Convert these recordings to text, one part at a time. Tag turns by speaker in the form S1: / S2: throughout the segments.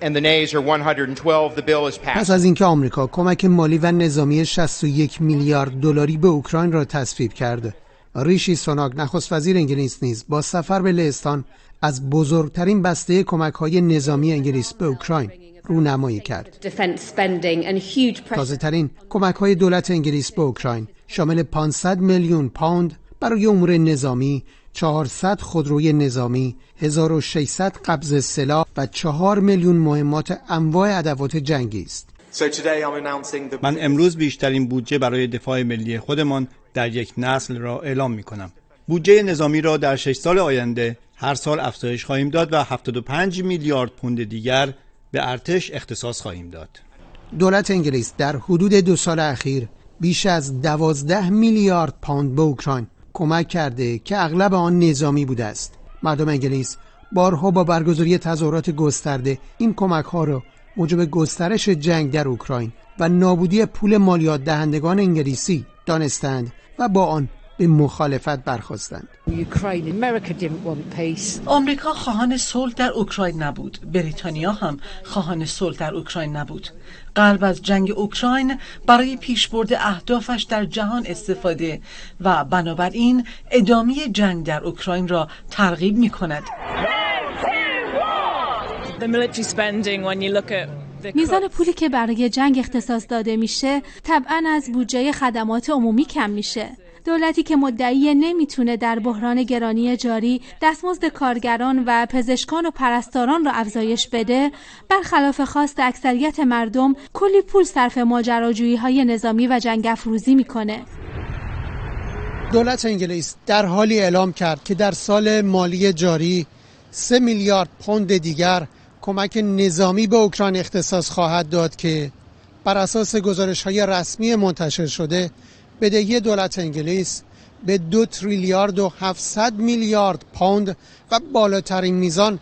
S1: And the nays are 112. The bill is passed.
S2: پس از اینکه آمریکا کمک مالی و نظامی 61 میلیارد دلاری به اوکراین را تصویب کرد، ریشی سوناک نخست وزیر انگلیس نیز با سفر به لهستان از بزرگترین بسته کمک‌های نظامی انگلیس به اوکراین رونمایی کرد. تازه ترین کمک‌های دولت انگلیس به اوکراین شامل 500 میلیون پوند برای امور نظامی، 400 خودروی نظامی، 1600 قبض سلاح و 4 میلیون مهمات انواع ادوات جنگی است.
S3: من امروز بیشترین بودجه برای دفاع ملی خودمان در یک نسل را اعلام می‌کنم. بودجه نظامی را در 6 سال آینده هر سال افزایش خواهیم داد و 75 میلیارد پوند دیگر به ارتش اختصاص خواهیم داد.
S2: دولت انگلیس در حدود 2 سال اخیر بیش از 12 میلیارد پوند به اوکراین کمک کرده که اغلب آن نظامی بوده است. مردم انگلیس بارها با برگزاری تظاهرات گسترده این کمک‌ها را موجب گسترش جنگ در اوکراین و نابودی پول مالیات دهندگان انگلیسی دانستند و با آن به مخالفت برخاستند.
S4: آمریکا خواهان صلح در اوکراین نبود. بریتانیا هم خواهان صلح در اوکراین نبود. غرب از جنگ اوکراین برای پیشبرد اهدافش در جهان استفاده و بنابراین ادامه جنگ در اوکراین را ترغیب می‌کند.
S5: میزان پولی که برای جنگ اختصاص داده میشه طبعاً از بودجه خدمات عمومی کم میشه. دولتی که مدعی نمیتونه در بحران گرانی جاری دستمزد کارگران و پزشکان و پرستاران را افزایش بده، برخلاف خواست اکثریت مردم کلی پول صرف ماجراجویی‌های نظامی و جنگ افروزی میکنه.
S2: دولت انگلیس در حالی اعلام کرد که در سال مالی جاری 3 میلیارد پوند دیگر کمک نظامی به اوکراین اختصاص خواهد داد که بر اساس گزارش‌های رسمی منتشر شده بدهی دولت انگلیس به 2 تریلیارد و 700 میلیارد پوند و بالاترین میزان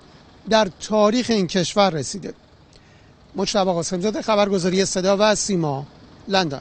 S2: در تاریخ این کشور رسیده. مجتبی قاسم‌زاده، خبرگزاری صدا و سیما، لندن.